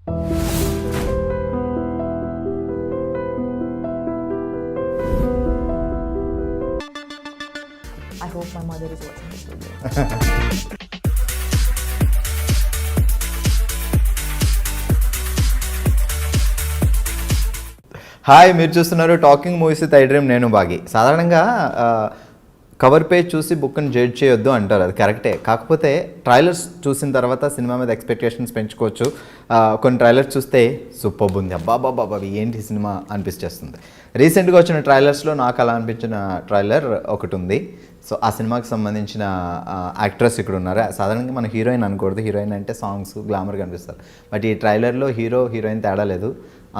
I hope my mother is watching this video. Hi, మీరు చూస్తున్నారు talking movies with iDream. నేను బాగి. సాధారణంగా cover page చూసి బుక్ని జడ్జ్ చేయొద్దు అంటారు, అది కరెక్టే. కాకపోతే ట్రైలర్స్ చూసిన తర్వాత సినిమా మీద ఎక్స్పెక్టేషన్స్ పెంచుకోవచ్చు. కొన్ని ట్రైలర్స్ చూస్తే సూపర్ ఉంది, అబ్బాబాబా ఏంటి సినిమా అనిపిస్తుంది. రీసెంట్గా వచ్చిన ట్రైలర్స్లో నాకు అలా అనిపించిన ట్రైలర్ ఒకటి ఉంది. సో ఆ సినిమాకి సంబంధించిన యాక్ట్రెస్ ఇక్కడ ఉన్నారు. సాధారణంగా మన హీరోయిన్ అనకూడదు, హీరోయిన్ అంటే సాంగ్స్ గ్లామర్ కనిపిస్తారు. బట్ ఈ ట్రైలర్లో హీరో హీరోయిన్ తేడా లేదు,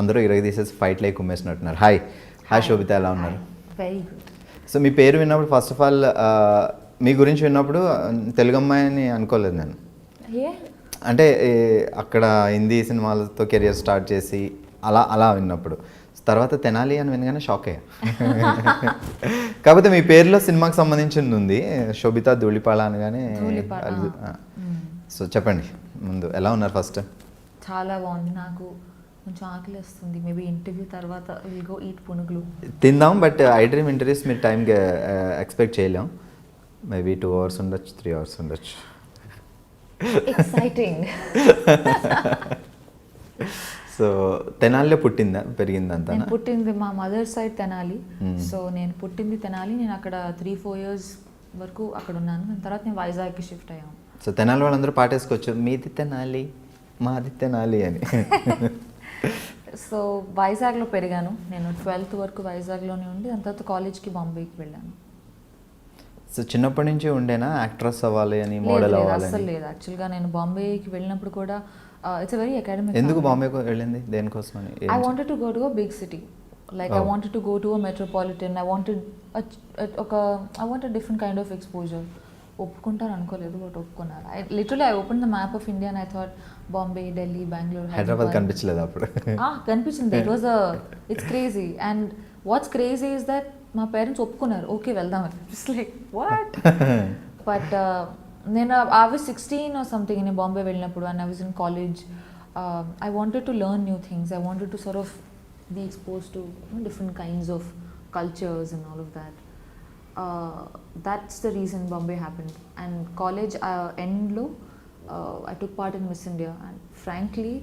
అందరూ ఇరగ తీసేసి ఫైట్లే కుమ్మేసినట్టున్నారు. హాయ్ శోభిత, ఎలా ఉన్నారు? Very good. సో మీ పేరు విన్నప్పుడు ఫస్ట్ ఆఫ్ ఆల్ మీ గురించి విన్నప్పుడు తెలుగు అమ్మాయిని అనుకోలేదు నేను. అంటే అక్కడ హిందీ సినిమాలతో కెరియర్ స్టార్ట్ చేసి అలా విన్నప్పుడు, తర్వాత తెనాలి అని వినగానే షాక్ అయ్యా. కాకపోతే మీ పేరులో సినిమాకి సంబంధించింది ఉంది, శోభిత ధూళిపాళ అనగానే. సో చెప్పండి ముందు, ఎలా ఉన్నారు? ఫస్ట్ చాలా బాగుంది, నాకు కొంచెం ఆకలి వస్తుంది. మేబీ ఇంటర్వ్యూ తర్వాత విల్ గో ఈట్ పునుగులు తిందాం. బట్ iDream ఇంటర్వ్యూస్ మీరు టైంకి ఎక్స్పెక్ట్ చేయలేం. మేబీ 2 hours ఉండొచ్చు, 3 hours ఉండొచ్చు. ఎక్సైటింగ్. సో తెనాలిలో పుట్టిందా పెరిగిందంతా? నేను పుట్టింది మా మదర్ సైడ్ తెనాలి. సో నేను పుట్టింది తెనాలి, నేను అక్కడ 3-4 years వరకు అక్కడ ఉన్నాను. దాని తర్వాత నేను వైజాగ్కి షిఫ్ట్ అయ్యాను. సో తెనాలి వాళ్ళందరూ పాటేసుకోవచ్చు, మీది తెనాలి మాది తెనాలి అని. సో వైజాగ్లో పెరిగాను నేను. 12th వరకు వైజాగ్లోనే ఉండి దాని తర్వాత కాలేజ్కి బాంబేకి వెళ్ళాను. సో చిన్నప్పటి నుంచి ఉండేనా యాక్ట్రెస్ అవ్వాలి అని, మోడల్ అవ్వాలి? అసలు లేదు. యాక్చువల్గా నేను బాంబేకి వెళ్ళినప్పుడు కూడా ఇట్స్ వెరీ అకాడమిక్. ఎందుకు బాంబేకి వెళ్ళింది, దేనికోసం అని? I wanted to go to a big city, like I wanted to go to a metropolitan. I wanted different kind of exposure. ఒప్పుకుంటారు అనుకోలేదు, బట్ ఒప్పుకున్నారు. I open the map of India and I thought Bombay, Delhi, Bengaluru, Hyderabad కనిపించలేదు అప్పుడు? కనిపించింది. It's crazy. And what's crazy is that మా parents ఒప్పుకున్నారు, okay వెళ్దామని. It's like what. But నేను I was 16 or something నేను బాంబే వెళ్ళినప్పుడు, and I was in college. I wanted to learn new things. I wanted to sort of be exposed to different kinds of cultures and all of that. That's the reason Bombay happened. And college end lo I took part in Miss India, and frankly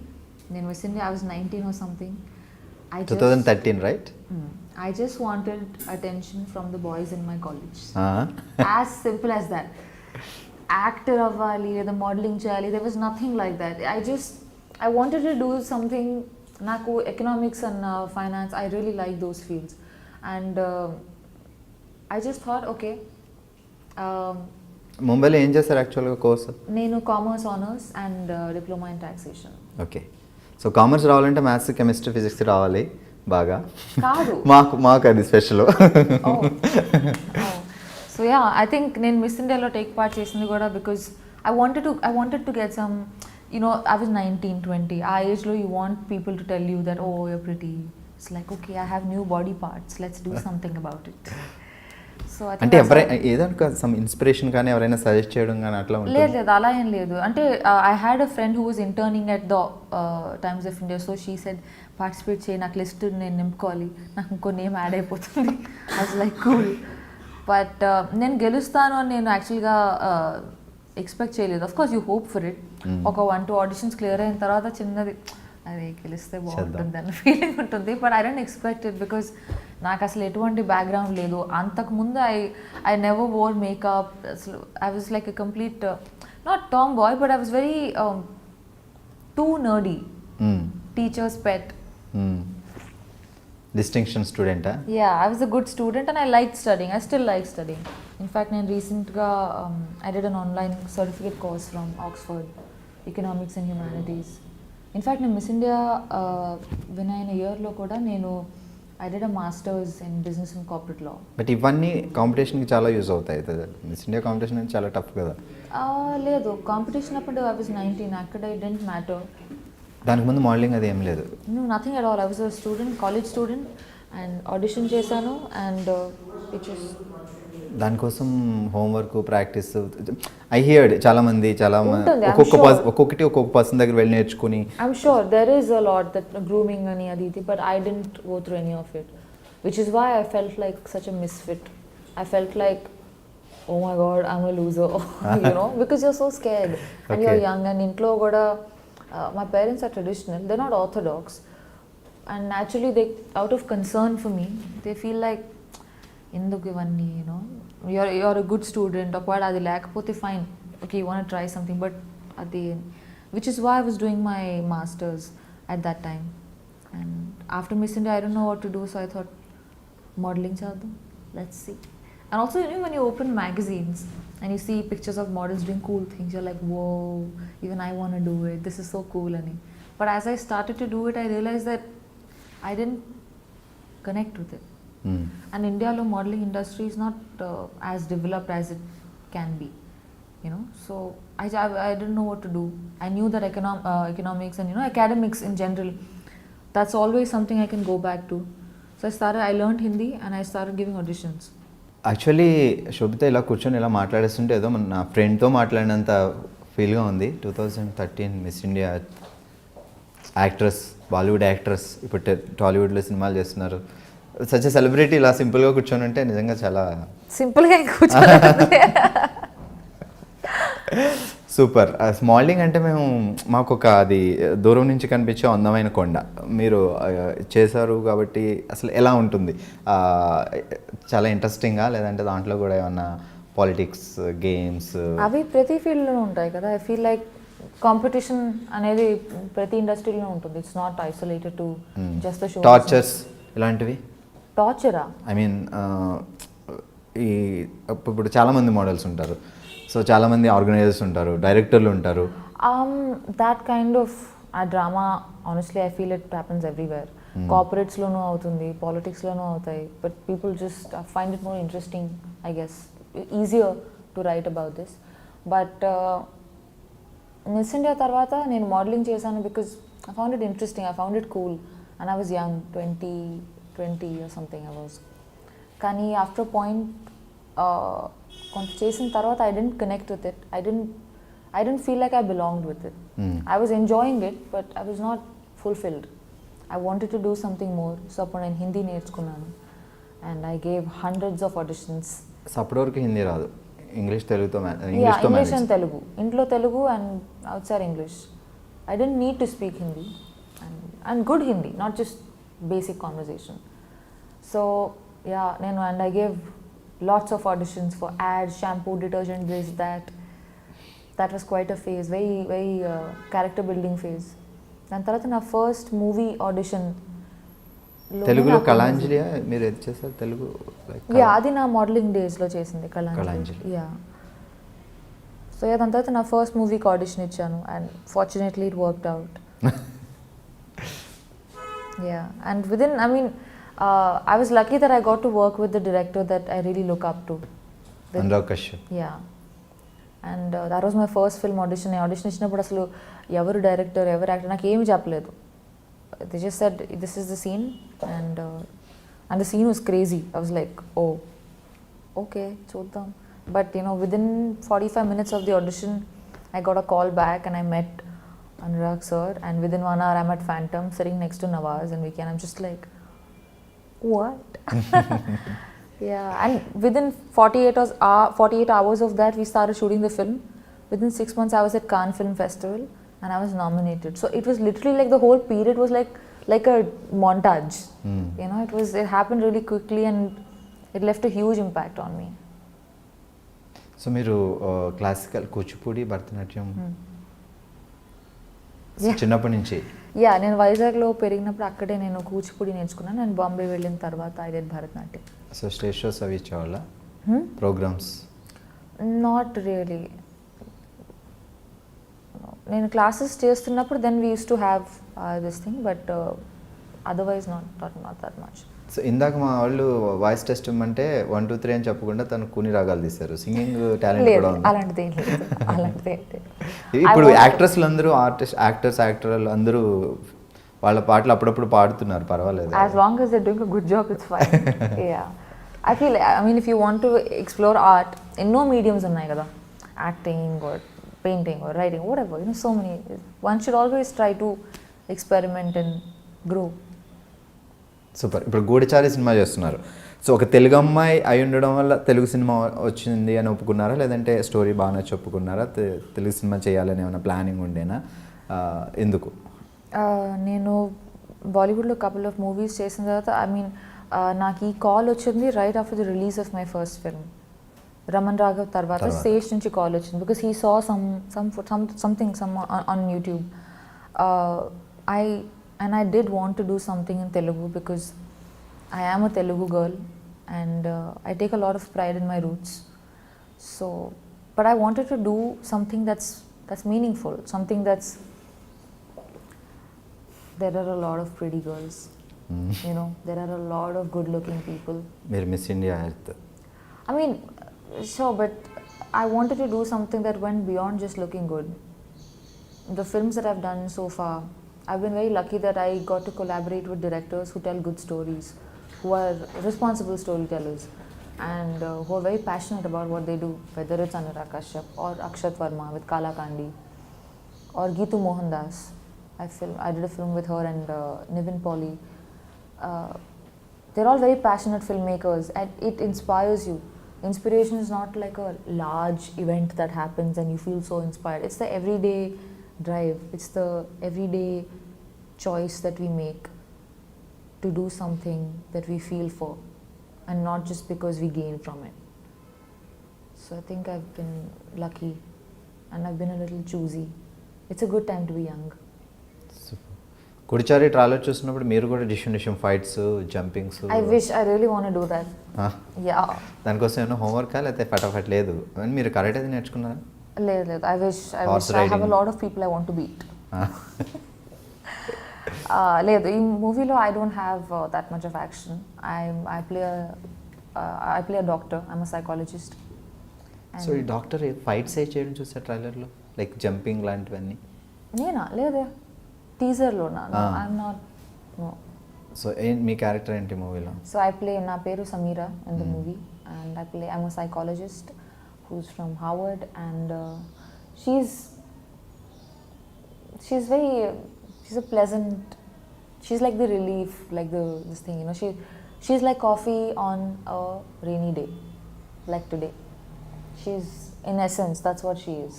in Miss India I was 19 or something. 2013, right? I just wanted attention from the boys in my college. As simple as that. Actor avvali లేదా modelling చేయాలి, there was nothing like that. I wanted to do something. నాకు economics and finance, I really like those fields. And I just thought, okay. ముంబైలో ఏం చేశారు యాక్చువల్గా course? నేను commerce honours and diploma in taxation. Okay. So commerce రావాలంటే maths, chemistry, physics రావాలి బాగా. కాదు, మాకు అది special. So yeah, I think నేను మిస్ ఇండియాలో టేక్ పార్ట్ చేసింది కూడా because I wanted to get some, I was 19-20. ఆ ఏజ్లో you want people to tell you that oh you're pretty. It's like okay, I have new body parts, let's do something about it. So అంటే ఎవరైనా ఏదో some inspiration కానీ ఎవరైనా suggest చేయడం కానీ అట్లా ఉంటుంది? లేదు, అలా ఏం లేదు. అంటే I had a friend who was interning at the Times of India. So she said participate చేయి, నాకు లిస్ట్ నేను నింపుకోవాలి, నాకు ఇంకో నేమ్ యాడ్ అయిపోతుంది. I was like cool. But నేను గెలుస్తాను అని నేను యాక్చువల్గా ఎక్స్పెక్ట్ చేయలేదు. Of course you hope for it. ఒక 1-2 ఆడిషన్స్ క్లియర్ అయిన తర్వాత చిన్నది అదే గెలిస్తే బాగుంటుంది అన్న ఫీలింగ్ ఉంటుంది. But I don't expect it because నాకు అసలు ఎటువంటి బ్యాక్గ్రౌండ్ లేదు. అంతకుముందు ఐ నెవర్ వోర్ మేకప్. అసలు I was like a complete not tomboy, but I was very too nerdy, teachers pet. Distinction స్టూడెంటా? Yeah, I was a good student and I liked studying. I still like studying. In fact, నేను రీసెంట్గా I did an online certificate course from Oxford, Economics and Humanities. In fact, నేను miss India win అయిన ఇయర్లో కూడా I did a master's in business and corporate law. But ఇవన్నీ కాంపిటీషన్కి చాలా use అవుతాయి. Miss India competition అనేది చాలా టఫ్ కదా? లేదు, కాంపిటీషన్ అప్పుడు I was 19. అక్కడ it didn't matter. దానికి ముందు మోడలింగ్ అది ఏం లేదు? No, nothing at all. I was a student, college student, and audition చేశాను, and it was దానికోసం హోంవర్క్ ప్రాక్టీస్ ఐ హియర్డ్ చాలా ఉంటుంది, I'm ఒక్కొక్క sure. ఒక్కొక్క పర్సన్ దగ్గర వెళ్ళి నేర్చుకుని. I'm sure there is a lot that grooming and aditi, but I didn't go through any of it, which is why I felt like such a misfit. I felt like, oh my god, I'm a loser, because you're so scared and you're Okay. young, and intlo goda my parents are traditional, they're not orthodox, and naturally they, out of concern for me, they feel like ఎందుకు ఇవన్నీ, you're a good student, ఒకవేళ అది లేకపోతే fine, okay, you want to try something, but అది, which is why I was doing my masters at that time. And after Miss India, I don't know what to do, so I thought modeling చేద్దాం, let's see. And also, when you open magazines and you see pictures of models doing cool things, you're like, whoa, even I want to do it, this is so cool. But as I started to do it, I realized that I didn't connect with it. And India lo modeling industry is not as developed as it can be, so I didn't know what to do. I knew that economics and academics in general, that's always something I can go back to. So I learned Hindi and I started giving auditions. Actually Sobhita ఇలా కూర్చొని ఇలా మాట్లాడేస్తుంటే ఏదో నా ఫ్రెండ్తో మాట్లాడినంత ఫీల్గా ఉంది. 2013 miss India actress, Bollywood actress, ఇప్పుడు టాలీవుడ్లో సినిమాలు చేస్తున్నారు. సచ్ సెలబ్రిటీ ఇలా సింపుల్గా కూర్చొని ఉంటే నిజంగా చాలా సింపుల్గా కూర్చొని సూపర్. మోడలింగ్ అంటే మాకు ఒక అది దూరం నుంచి కనిపించే అందమైన కొండ మీరు చేశారు కాబట్టి అసలు ఎలా ఉంటుంది? చాలా ఇంట్రెస్టింగ్గా, లేదంటే దాంట్లో కూడా ఏమన్నా పాలిటిక్స్, గేమ్స్ అవి ప్రతి ఫీల్డ్లోనూ ఉంటాయి కదా. ఐ ఫీల్ లైక్ కాంపిటీషన్ అనేది ప్రతి ఇండస్ట్రీలో ఉంటుంది. It's not isolated to just the show. Tortures ఇలాంటివి? టార్చరా? ఐ మీన్ ఈ ఇప్పుడు చాలామంది మోడల్స్ ఉంటారు, సో చాలామంది ఆర్గనైజర్స్ ఉంటారు, డైరెక్టర్లు ఉంటారు. That kind of a drama honestly I feel it happens everywhere. కార్పొరేట్స్లోనూ అవుతుంది, పాలిటిక్స్లోనూ అవుతాయి, but people just find it more interesting, I guess, easier to write about this. But miss India తర్వాత నేను మోడలింగ్ చేశాను because I found it interesting, I found it cool, and I was young, 20 or something I was. కానీ after point కొంత చేసిన తర్వాత I didn't connect with it. I didn't feel like I belonged with it. I was enjoying it, but I was not fulfilled. I wanted to do something more. So అప్పుడు నేను హిందీ నేర్చుకున్నాను and I gave hundreds of auditions. So అప్పటి వరకు హిందీ రాదు, English తెలుగుతో English and Telugu, ఇంట్లో Telugu and outside English. I didn't need to speak Hindi and good Hindi, not just basic conversation. So yeah, and I gave lots of auditions for ads, shampoo, detergent, this, that was quite a phase, very character building phase. దాని తర్వాత నా first movie audition తెలుగులో కళాంజలి మీరు ఏది చేశారు? తెలుగు అది నా modelling డేస్లో చేసింది కళాంజలి. సో దాని తర్వాత నా ఫస్ట్ మూవీకి ఆడిషన్ ఇచ్చాను and fortunately it worked out. And within, I was lucky that I got to work with the director that I really look up to. Anurag Kashyap. Yeah. And that was my first film audition. Audition ఇచ్చినప్పుడు అసలు ఎవరు director, ఎవరు actor నాకు ఏమి చెప్పలేదు. They just said, this is the scene, and the scene was crazy. I was like, oh, okay, చూద్దాం. But within 45 minutes of the audition, I got a call back and I met Anurag sir, and within 1 hour I'm at Phantom sitting next to Nawaz and Vicky, and I'm just like, what? Yeah, and within 48 hours of that we started shooting the film. Within 6 months I was at Cannes Film Festival and I was nominated. So it was literally like the whole period was like a montage. It happened really quickly and it left a huge impact on me. So మీరు classical Kuchipudi, Bharatanatyam చిన్నప్పటి నుంచి? నేను వైజాగ్లో పెరిగినప్పుడు అక్కడే నేను కూచిపూడి నేర్చుకున్నాను. నేను బాంబే వెళ్ళిన తర్వాత I did Bharatanatyam. So stage shows అవి ఇచ్చేవాళ్ళ ప్రోగ్రామ్స్? Not really. నేను క్లాసెస్ చేస్తున్నప్పుడు then we used to have this thing, but otherwise not that much. So ఇందాక మా వాళ్ళు వాయిస్ టెస్ట్ ఇమ్మంటే 1 2 3 అని చెప్పకుండా తను కూని రాగాలు తీశారు. సింగింగ్ టాలెంట్ కూడా ఉంది? అలాంటిది ఇప్పుడు యాక్ట్రెస్లు అందరూ యాక్టర్లు అందరూ వాళ్ళ పాటలు అప్పుడప్పుడు పాడుతున్నారు, పర్వాలేదు. As long as they're doing a good job, it's fine. Yeah. I feel, I mean, if you want to explore art, ఎన్నో మీడియమ్స్ ఉన్నాయి కదా, acting or painting or writing, whatever, you know, so many. One should always try to experiment and grow. Super. ఇప్పుడు గూఢచారి cinema చేస్తున్నారు. So ఒక తెలుగు అమ్మాయి అయి ఉండడం వల్ల తెలుగు సినిమా వచ్చింది అని ఒప్పుకున్నారా, లేదంటే స్టోరీ బాగా నచ్చి ఒప్పుకున్నారా, తెలుగు సినిమా చేయాలని ఏమైనా ప్లానింగ్ ఉండేనా, ఎందుకు? నేను బాలీవుడ్లో కపుల్ ఆఫ్ మూవీస్ చేసిన తర్వాత, ఐ మీన్, నాకు ఈ కాల్ వచ్చింది right after the release of my first film Raman Raghav తర్వాత సేజ్ నుంచి కాల్ వచ్చింది, because he saw something on YouTube. I did want to do something in Telugu because I am a Telugu girl and I take a lot of pride in my roots. So, but I wanted to do something that's meaningful, something that's, there are a lot of pretty girls, you know, there are a lot of good looking people. Meer Miss India Earth. I mean, sure, but I wanted to do something that went beyond just looking good. The films that I've done so far, I've been very lucky that I got to collaborate with directors who tell good stories, who are responsible storytellers, and who are very passionate about what they do, whether it's Anurag Kashyap or Akshat Verma with Kala Kandi, or Geetu Mohandas. I did a film with her and Nivin Pauly. They're all very passionate filmmakers, and it inspires you. Inspiration is not like a large event that happens and you feel so inspired. It's the everyday drive. It's the everyday choice that we make to do something that we feel for, and not just because we gain from it. So I think I've been lucky and I've been a little choosy. It's a good time to be young. Goodachari trailer చూసినప్పుడు మీరు కూడా డిషన్ fights, jumpings, I wish, I really want to do that. Yeah. దానికోసం ఏమైనా హోంవర్కా లేకపోతే ఫటాఫట్ లేదు, మీరు కరెక్ట్ అది నేర్చుకున్నారా? లేదు. I wish I have a lot of people I want to beat. లేదు, ఈ మూవీలో I don't have that much of action. I play a doctor. I'm a psychologist. So ఈ డాక్టర్ ఫైట్స్ చేయడం చూసా ట్రైలర్లో, లైక్ జంపింగ్ లాంటివన్నీ? నేనా? లేదే, టీజర్లో. I'm not. No. So me character ఏంటి మూవీలో? So నా పేరు Sameera in the movie, and I'm a psychologist who's from Harvard, and she's a pleasant, she's like the relief, like this thing, you know, she's like coffee on a rainy day, like today. She's, in essence, that's what she is.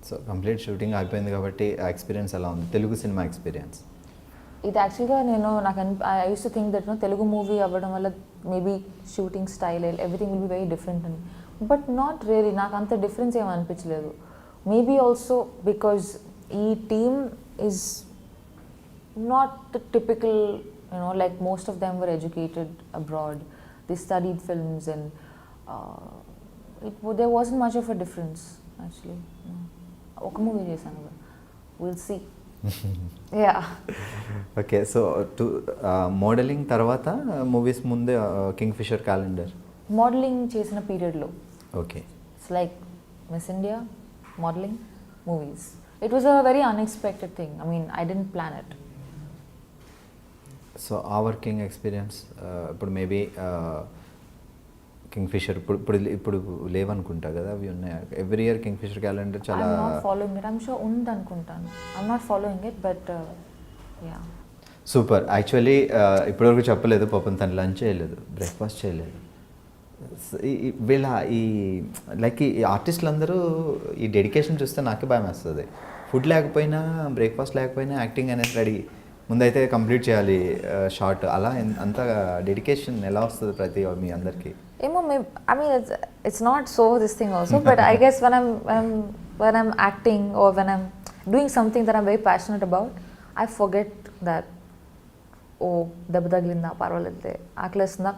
So complete shooting అయిపోయింది కాబట్టి ఆ experience ఎలా ఉంది, Telugu cinema experience? ఇది యాక్చువల్గా I used to think that Telugu movie అవ్వడం వల్ల maybe shooting style everything will be very different అని, బట్ నాట్ రియలీ. నాకు అంత డిఫరెన్స్ ఏమి అనిపించలేదు. మేబీ ఆల్సో బికాజ్ ఈ team is not the typical, you know, like most of them were educated abroad, they studied films, and there wasn't much of a difference actually. ఒక movie చేశాను, will see. Yeah. Okay. So modelling తర్వాత movies ముందే king fissure calendar modelling చేసిన పీరియడ్లో. Okay. It's like miss India, modelling, movies. It was a very unexpected thing. I mean, I didn't plan it. So uh working experience ఇప్పుడు maybe Kingfisher ఇప్పుడు లేవనుకుంటా కదా, అవి ఉన్నాయి every year Kingfisher calendar చాలా. I'm not following it. I'm sure ఉంది అనుకుంటాను. I'm not following it, but yeah. Super. Actually ఇప్పటివరకు చెప్పలేదు పాపం, తను లంచ్ చేయలేదు, బ్రేక్ఫాస్ట్ చేయలేదు. వీళ్ళ ఈ లైక్ ఈ ఆర్టిస్టులు అందరూ ఈ డెడికేషన్ చూస్తే నాకే భయం వేస్తుంది. ఫుడ్ లేకపోయినా, బ్రేక్ఫాస్ట్ లేకపోయినా యాక్టింగ్ అనేది రెడీ, ముందైతే కంప్లీట్ చేయాలి షార్ట్, అలా అంత డెడికేషన్ ఎలా వస్తుంది ప్రతి మీ అందరికీ? ఏమో, I mean, it's not so this thing also, but I guess when I'm acting or when I'm doing something that I'm very passionate about, I forget that, oh, దెబ్బ తగిలిందా, పర్వాలేదులే, ఆకలేస్తుందా,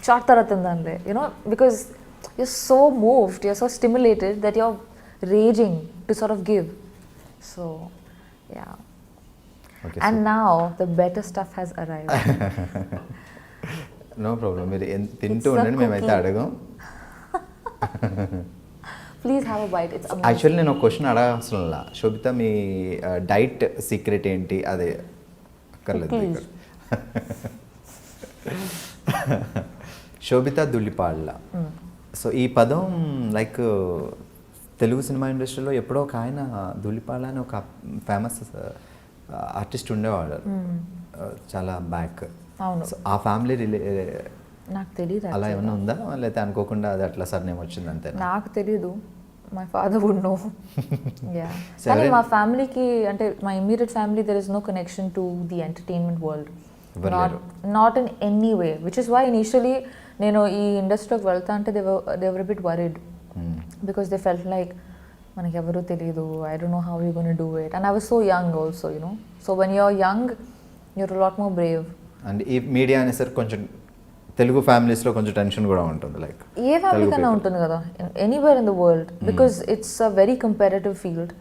షార్ట్ తర్వాత తిందాంలే, you know, because you're so moved, you're so stimulated that you're raging to sort of give. So, yeah. Okay, and so now the better stuff has arrived. No problem, మీరు తింటూ ఉండండి, మేమైతే అడగం. Please have a bite. It's amazing. Actually నేను ఒక question అడగాల్సిన, శోభిత మీ diet secret ఏంటి? అదే అక్కర్లేదు. శోభిత దుల్లిపాళ్ళ. సో ఈ పదం లైక్ తెలుగు సినిమా ఇండస్ట్రీలో ఎప్పుడో ఒక ఆయన దుల్లిపాళ్ళ అని ఒక ఫేమస్ ఆర్టిస్ట్ ఉండేవాడు చాలా బ్యాక్. అవును. సో ఆ ఫ్యామిలీ నాకు తెలియదు అలా ఏమైనా ఉందా, లేకపోతే అనుకోకుండా అది అట్లా సార్ నేమ్ వచ్చింది అంతే? నాకు తెలీదు. My father would know. Yeah, కానీ మా ఫ్యామిలీకి అంటే my immediate family there is no connection to the entertainment world, not in any way, which is why initially నేను ఈ ఇండస్ట్రీలోకి వెళ్తా అంటే they were bit worried because they felt like మనకి ఎవరూ తెలియదు, I don't know how you gonna do it, and I was so young also, you know. So when you're young you're lot more Brave. And ఈ media అనేసరికి కొంచెం తెలుగు ఫ్యామిలీస్లో కొంచెం tension కూడా ఉంటుంది, లైక్ ఏ ఫ్యామిలీ కన్నా ఉంటుంది కదా, anywhere in the world, because it's a very comparative field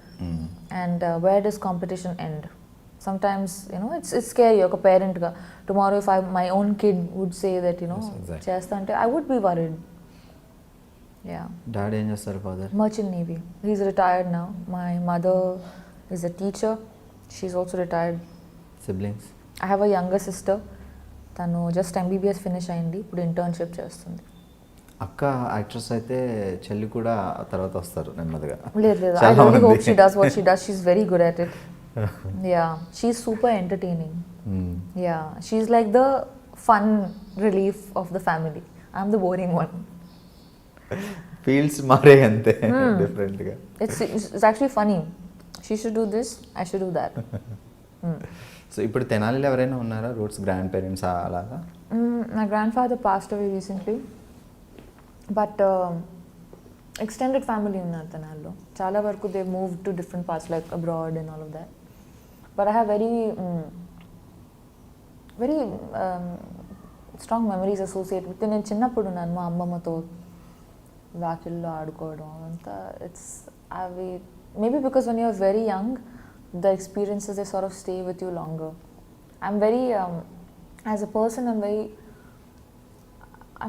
and where does competition end. Sometimes, you know, it's scary. Like a parent, tomorrow if my own kid would say that, you know, chesta ante, I would be worried. Yeah. Dad em chestaru father? Merchant Navy. He's retired now. My mother is a teacher. She's also retired. Siblings? I have a younger sister. Tanu just MBBS finish ayindi. Ippudu internship chestundi. అక్క actress అయితే చెల్లి కూడా తర్వాత వస్తారు నెమ్మదిగా. లేదు I really hope she does what she does. She's very good at it. Yeah, she's super entertaining. Yeah, she's like the fun relief of the family. I'm the boring one. Fields మారే అంతే different గా. It's actually funny. She should do this, I should do that. So ఇప్పుడు తెనాలిలో ఎవరైనా ఉన్నారా roots grand parents అలాగా? My grandfather passed away recently, but extended family ఉన్నారు తెనాలిలో. చాలా వరకు they moved to different parts like abroad and all of that. But I have very strong memories associated with. నేను చిన్నప్పుడు ఉన్నాను మా అమ్మమ్మతో వాకిల్లో ఆడుకోవడం అంతా. ఇట్స్ అవి maybe because when you're very young the experiences they sort of stay with you longer. I'm very as a person I'm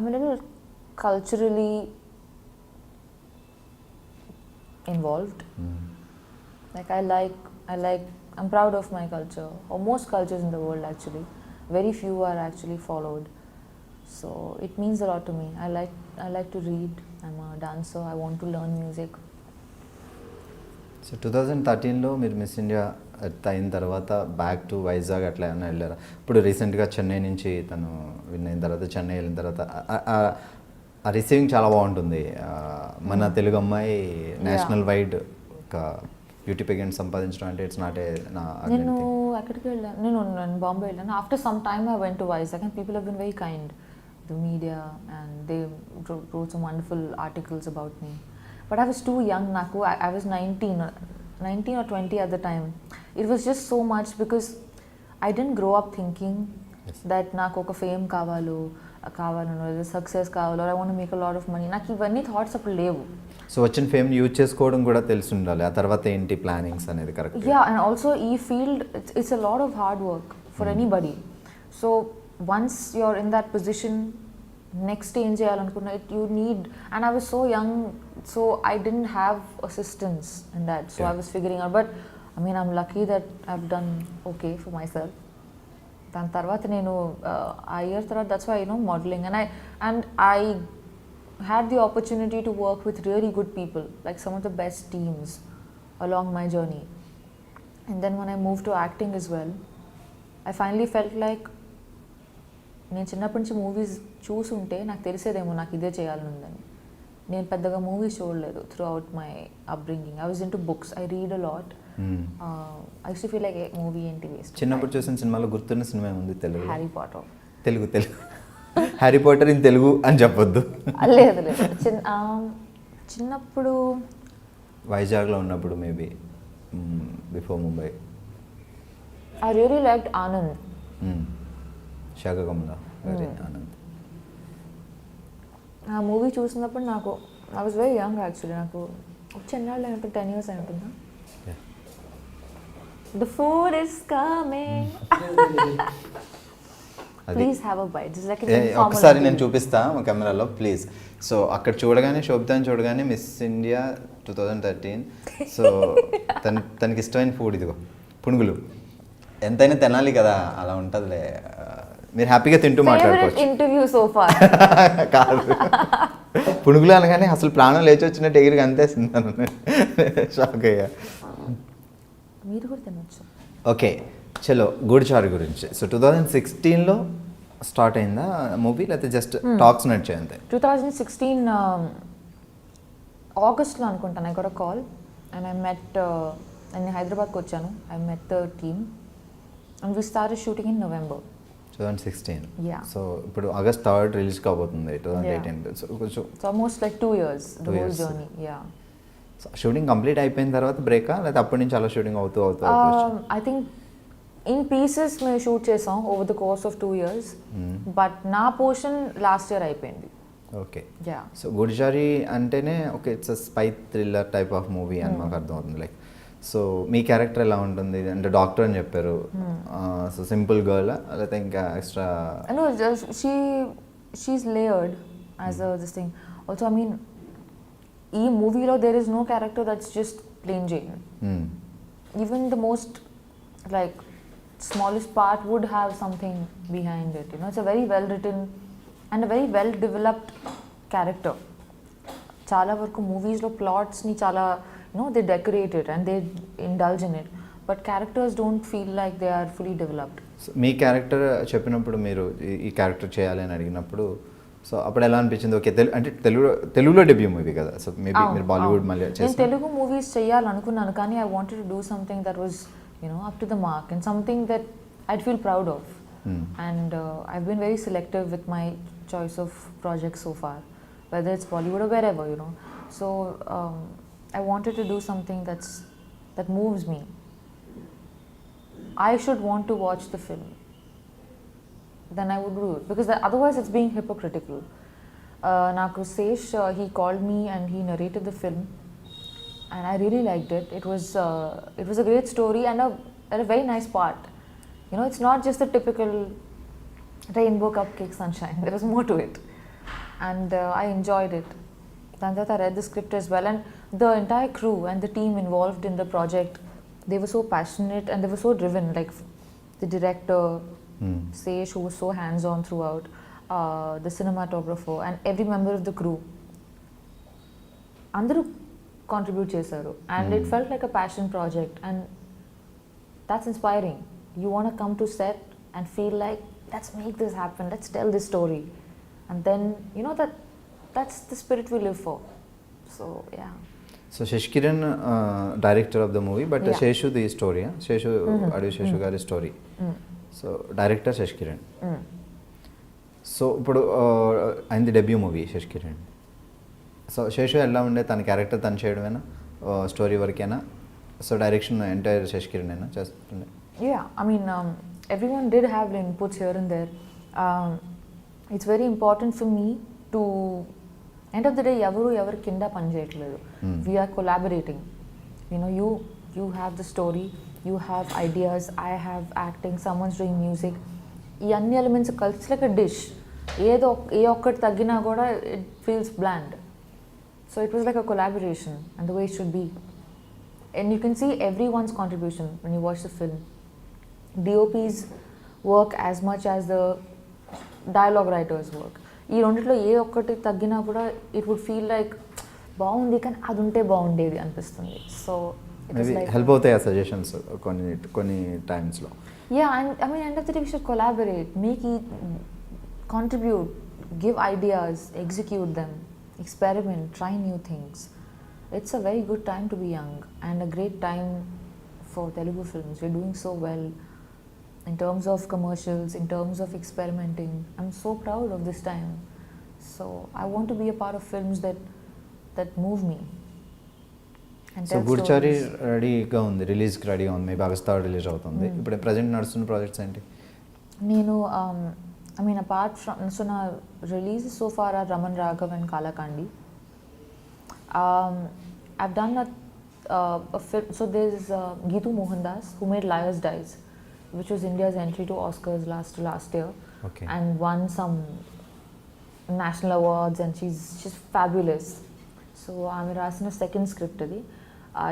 a little culturally involved. Like I'm proud of my culture, or most cultures in the world actually. Very few are actually followed. So it means a lot to me. I like to read. I'm a dancer. I want to learn music. So 2013లో మీరు miss India అయిన తర్వాత back to Vizag అట్లా ఏమైనా వెళ్ళారా? ఇప్పుడు రీసెంట్గా చెన్నై నుంచి తను విన్ అయిన తర్వాత చెన్నై వెళ్ళిన తర్వాత ఆ రిసీవింగ్ చాలా బాగుంటుంది. మన తెలుగు అమ్మాయి నేషనల్ వైడ్ ఒక బ్యూటీ పెగెంట్ సంపాదించడం అంటే ఇట్స్ నాట్ ఏ నా. నేను ఎక్కడికి వెళ్ళాను, నేను బాంబే వెళ్ళాను. After some time I went to Vizag and people have been very kind, the media, and they wrote some wonderful articles about me. But I was too young, Naku. I was 19 or 20 at the time. It was just so much because I didn't grow up thinking that నాకు ఒక fame కావాలో success కావాలో, I want to make a lot of money. నాకు ఇవన్నీ thoughts అప్పుడు లేవు. So వచ్చిన fame use చేసుకోవడం కూడా తెలిసి ఉండాలి. ఆ తర్వాత ఏంటి ప్లానింగ్స్ అనేది కరెక్ట్. యా, అండ్ ఆల్సో ఈ field it's a lot of hard work for anybody. So once you are in that position, next ఏం చేయాలనుకున్నా you need, and I was so young, so I didn't have assistance in that. So I was figuring out, but I mean I'm lucky that I have done okay for myself. దాని తర్వాత నేను ఆ year తర్వాత that's why modelling, and I had the opportunity to work with really good people, like some of the best teams along my journey. And then when I moved to acting as well, I finally felt like నేను చిన్నప్పటి నుంచి movies చూసుంటే నాకు తెలిసేదేమో నాకు ఇదే చేయాలని ఉందని. నేను పెద్దగా మూవీస్ చూడలేదు through out my upbringing. I was into books, I read a lot. I used to feel like movie ఏంటి వేస్ట్. చిన్నప్పుడు చూసిన సినిమాలో గుర్తున్న సినిమా ఉంది Telugu? Harry Potter. Telugu Harry Potter in Telugu అని చెప్పొద్దు. లేదు చిన్నప్పుడు వైజాగ్లో ఉన్నప్పుడు maybe before Mumbai. I really liked Anand. శాఖకమల గారి ఆనంద్. ఆ మూవీ చూసినప్పుడు నాకు I was very young actually. నాకు చిన్నాళ్ళు అయి ఉంటుంది, 10 years అయి ఉంటుందా. The food is coming, please have a bite. ఒకసారి నేను చూపిస్తా కెమెరాలో ప్లీజ్. సో అక్కడ చూడగానే శోభితాని చూడగానే మిస్ ఇండియా 2013. సో తనకి ఇష్టమైన ఫుడ్ ఇదిగో పునుగులు. ఎంతైనా తినాలి కదా, అలా ఉంటుందిలే. మీరు హ్యాపీగా తింటూ ఫేవరెట్ మాట్లాడుకోవచ్చు. Interview so far. కాదు, పునుగులు అనగానే అసలు ప్రాణం లేచి వచ్చినట్టు ఎగిరికి అంతేస్తున్నాను, షాక్ అయ్యా. మీరు కూడా తినొచ్చు. ఓకే, చలో గూడిచారు గురించి. సో 2016లో స్టార్ట్ అయిందా మూవీ, లేకపోతే జస్ట్ టాక్స్ నడిచాయి అంతే? 2016 ఆగస్ట్లో అనుకుంటాను. I got a call and I met, నేను హైదరాబాద్కి వచ్చాను. I met the team and we started shooting in November 2016. Yeah. So ఇప్పుడు ఆగస్ట్ 3rd రిలీజ్ కాబోతుంది 2018. సో కొంచెం it's almost like 2 years the 2 whole years. Journey. Yeah, shooting complete అయిపోయిన తర్వాత బ్రేకా, లేకపోతే అప్పటి నుంచి అలా షూటింగ్ అవుతూ ఐ థింక్ ఇన్ పీసెస్ మేము షూట్ చేసాం over the course of 2 years, but నా పోర్షన్ లాస్ట్ ఇయర్ అయిపోయింది. ఓకే. యా, సో గుడిచారి అంటేనే okay, it's spy thriller type of movie అని మాకు అర్థం అవుతుంది. లైక్ సో మీ క్యారెక్టర్ ఎలా ఉంటుంది అంటే, డాక్టర్ అని చెప్పారు, సో సింపుల్ గర్ల్ లేకపోతే ఇంకా extra? no, she's layered as a this thing. Also, I mean, ఈ మూవీలో there is no character that's just plain Jane. Even the most like smallest part would have something behind it. You know, it's a very well written and a very well developed character. చాలా వరకు మూవీస్లో ప్లాట్స్ని చాలా they decorate it and they indulge in it, but characters don't feel like they are fully developed. So me character చెప్పినప్పుడు, మీరు ఈ character చేయాలి అని అడిగినప్పుడు, సో అప్పుడు ఎలా అనిపించింది? ఓకే, అంటే తెలుగులో డెబ్యూ మూవీ కదా, సో మేబీ మీరు బాలీవుడ్ మళ్ళీ నేను తెలుగు మూవీస్ చేయాలనుకున్నాను, కానీ I wanted to do something that was up to the mark and something that I'd feel proud of. And I've been very selective with my choice of projects so far, whether it's Bollywood or wherever, so I wanted to do something that moves me. I should want to watch the film. Then I would do it, because otherwise it's being hypocritical. Naku Sesh, he called me and he narrated the film, and I really liked it. It was a great story and a very nice part. It's not just the typical rainbow cupcake sunshine. There was more to it, and I enjoyed it. Then I read the script as well, and the entire crew and the team involved in the project, they were so passionate and they were so driven. Like the director, Sesh, who was so hands-on throughout, the cinematographer, and every member of the crew. Andaru contribute chesaru, and it felt like a passion project, and that's inspiring. You want to come to set and feel like, let's make this happen, let's tell this story, and then that's the spirit we live for. So yeah. So Shashikiran director of the movie, but Sesh the story, Sesh Adivi Sesh గారి story. So director Shashikiran. So ఇప్పుడు అయింది debut movie Shashikiran. So Sesh ఎలా ఉండే, తన character తను చేయడమేనా, story వరకేనా? So direction entire Shashikiran అయినా చేస్తుండే? Yeah, I mean, everyone did have inputs here and there. It's very important for me to, end of the day, ఎవరు కింద పని చేయట్లేదు. We are collaborating. You have the story, you have ideas, I have acting, someone's doing music. ఈ అన్ని elements కలిసి like a dish. ఏ ఒక్కటి తగ్గినా కూడా it feels bland. So it was like a collaboration, and the way it should be. And you can see everyone's contribution when you watch the film. DOP's work as much as the dialogue writers work. ఈ రెండిట్లో ఏ ఒక్కటి తగ్గినా కూడా it would feel like బాగుంది, కానీ అది ఉంటే బాగుండేది అనిపిస్తుంది. సో హెల్ప్ అవుతాయి ఆ సజెషన్స్ కొన్ని టైమ్స్లో. Yeah, and I mean, end of the day we should collaborate, make ఈ contribute, give ideas, execute them, experiment, try new things. It's a very good time to be young and a great time for Telugu films. We're doing so well in terms of commercials, in terms of experimenting. I'm so proud of this time. So I want to be a part of films that move me. So Goodachari రెడీగా ఉంది, రిలీజ్కి రెడీగా ఉంది, maybe August 3rd release అవుతుంది. ఇప్పుడు present నడుస్తున్న projects ఏంటి? నేను I mean, apart from, so now releases so far are Raman Raghav and Kalakandi. I've done a film, so there's Geetu Mohandas, who made Liars Dies, which was India's entry to Oscars last year. Okay. And won some national awards, and she's fabulous. So I'm writing a second script today.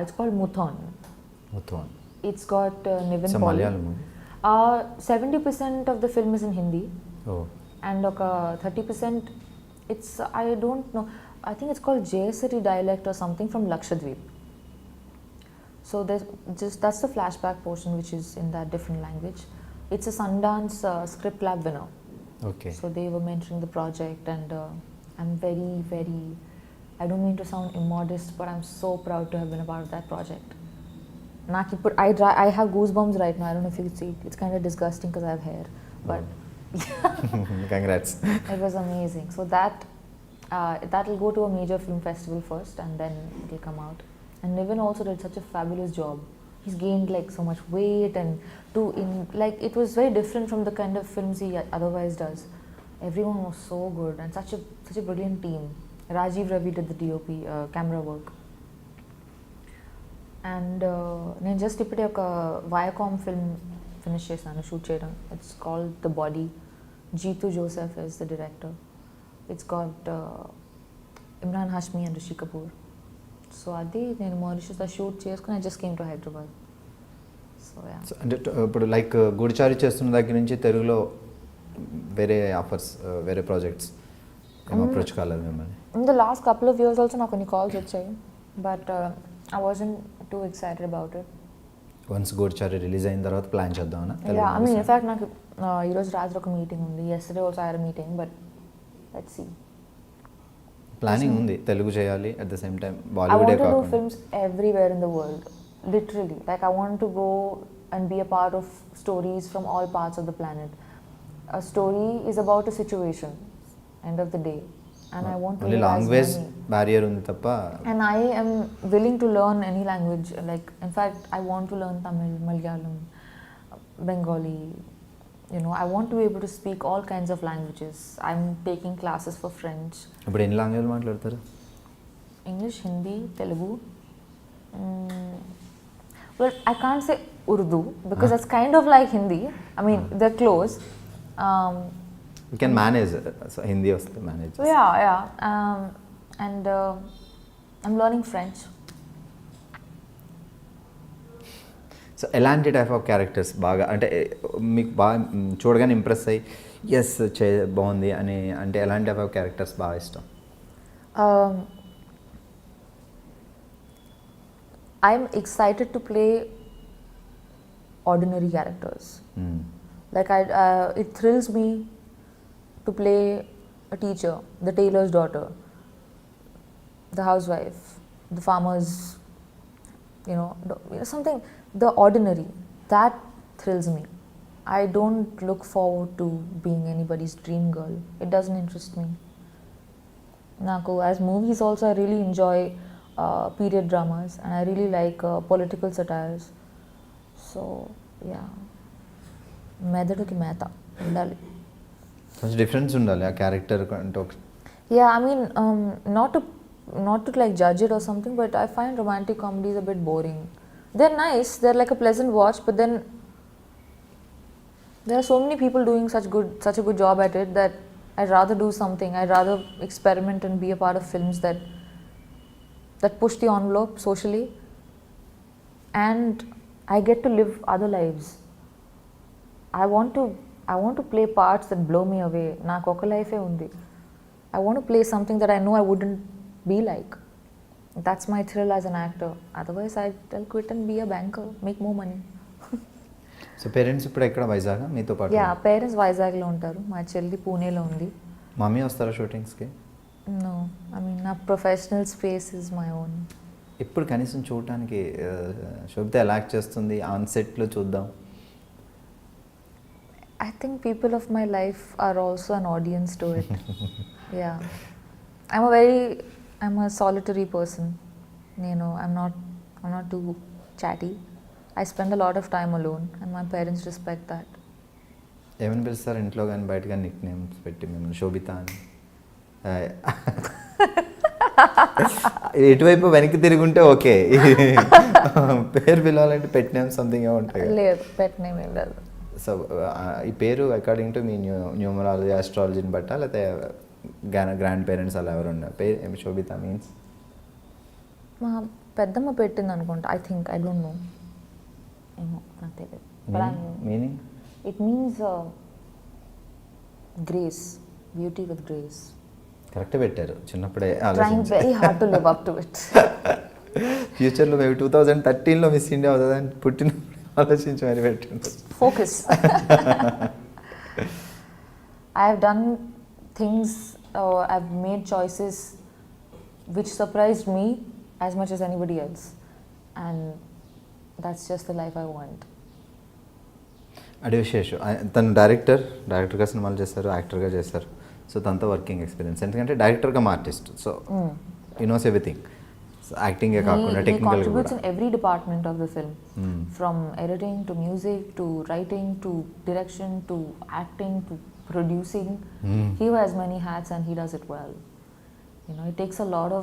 It's called Muthon. Muthon. It's got Nivin It's a Pauly. Malayalam movie. 70% of the film is in Hindi, oh and 30% it's I don't know. I think it's called Jayasari dialect or something from Lakshadweep. So there's that's the flashback portion which is in that different language. It's a Sundance script lab winner. Okay So they were mentioning the project, and I'm very, very, I don't mean to sound immodest, but I'm so proud to have been a part of that project. I have goosebumps right now. I don't know if you can see. It's kind of disgusting because I have hair, but congrats it was amazing. So that will go to a major film festival first, and then it will come out. And Niven also did such a fabulous job. He's gained like so much weight, and like it was very different from the kind of films he otherwise does. Everyone was so good, and such a brilliant team. Rajiv Ravi did the DOP camera work. And నేను just ఇప్పుడే ఒక Viacom film finish చేశాను shoot చేయడం. It's called the body. Jitu Joseph is the director. It's got Imran Hashmi and Rishi Kapoor. So అది నేను మారిషస్లో shoot చేసుకుని I just came to Hyderabad. So yeah. అంటే ఇప్పుడు లైక్ గూడిచారి చేస్తున్న దగ్గర నుంచి తెలుగులో వేరే ఆఫర్స్ వేరే ప్రాజెక్ట్స్ ఏం అప్రోచ్ కాలేదు మిమ్మల్ని? In the last couple of years also నాకు కొన్ని కాల్స్ వచ్చాయి, but I wasn't too excited about it. Once Goodachari release అయిన తర్వాత ప్లాన్ చేద్దామన్నా? Yeah, I mean, in fact, నాకు ఈరోజు రాత్రి ఒక మీటింగ్ ఉంది. Yesterday also I had a meeting, but let's see. Planning ఉంది తెలుగు చేయాలి, at the same time I బాలీవుడే want to do కాకుండా. films everywhere in the world, literally. Like I want to go and be a part of stories from all parts of the planet. A story is about a situation, end of the day, and I want to only live as language many. Barrier ఉంది తప్ప. And I am willing to learn any language. Like, in fact, I want to learn Tamil, Malayalam, Bengali. You know, I want to be able to speak all kinds of languages. I'm taking classes for French, ఇప్పుడు ఎన్ని language మాట్లాడతారు? English, Hindi, Telugu. Well, I can't say Urdu because that's kind of like Hindi. I mean, they're close. You can manage, Hindi వస్తుంది manage. Yeah. And I'm learning French. So ఎలాంటి type of characters బాగా అంటే మీకు బాగా చూడగానే impress అయ్యి yes బాగుంది అని అంటే ఎలాంటి టైప్ ఆఫ్ క్యారెక్టర్స్ బాగా ఇష్టం? I'm excited to play ordinary characters. Like it thrills me to play a teacher, the tailor's daughter, the housewife, the farmer's, something, the ordinary. That thrills me. I don't look forward to being anybody's dream girl. It doesn't interest me. Naku, as movies also, I really enjoy period dramas, and I really like political satires. So, yeah. మెదడుకి మేత ఉండాలి. కొంచెం difference ఉండాలి ఆ character అంటే. Yeah, I mean, not to like judge it or something, but I find romantic comedies a bit boring. They're nice, they're like a pleasant watch, but then there are so many people doing such a good job at it that I'd rather do something. I'd rather experiment and be a part of films that push the envelope socially, and I get to live other lives. I want to play parts that blow me away. నాకు ఒక లైఫే ఉంది. I want to play something that I know I wouldn't be like. That's my thrill as an actor. Otherwise, I'll quit and be a banker, make more money. So parents ఇప్పుడు ఎక్కడ వైజాగ్ మీతో పాటు? Yeah, parents వైజాగ్లో ఉంటారు. మా చెల్లి పూణేలో ఉంది. మమ్మీ వస్తారా షూటింగ్స్కి? నో, ఐ మీన్ నా professional space is my own. ఇప్పుడు కనీసం చూడటానికి శోభిత ఎలా యాక్ట్ చేస్తుంది ఆన్ సెట్లో చూద్దాం. I think people of my life are also an audience to it. Yeah. I'm a solitary person. I'm not too chatty. I spend a lot of time alone, and my parents respect that. ఏమని పిలుస్తారు ఇంట్లో కానీ బయట కానీ Nick names పెట్టి మిమ్మల్ని? శోభిత అని ఎటువైపు వెనక్కి తిరిగి ఉంటే ఓకే, పేరు పిలవాలంటే పెట్ నేమ్ సంథింగ్ ఉంటాయి. లేదు, పెట్ నేమ్ ఏం లేదు. సో ఈ పేరు అకార్డింగ్ టు మీ న్యూమరాలజీ ఆస్ట్రాలజీని బట్టా లేకపోతే గ్రాండ్ పేరెంట్స్ అలా ఎవరు ఉన్నారు? పేరు ఏమి శోభిత మీన్స్? మా పెద్దమ్మ పెట్టింది అనుకుంటా. I think, I don't no, ఏమో నాకు తెలియదు. Meaning It means grace, beauty with grace. Correct పెట్టారు చిన్నప్పుడే Trying ఆలోచించి very hard to live up to it. ఫ్యూచర్లో మేము 2013లో మిస్ ఇండియా అవుతుందని పుట్టిన ఆలోచించి మరి పెట్టండి. Focus. I have done things, I've made choices which surprised me as much as anybody else, and that's just the life I want. అడివిశేషు తను డైరెక్టర్గా సినిమాలు చేస్తారు, యాక్టర్గా చేస్తారు. సో తనతో వర్కింగ్ ఎక్స్పీరియన్స్ ఎందుకంటే డైరెక్టర్గా artist, so you knows everything. So యాక్టింగే కాకుండా He టెక్నికల్ contributes కూడా. in every department of the film, from editing to music to writing to direction to acting to producing. He wears many hats and he does it well. You know, it takes a lot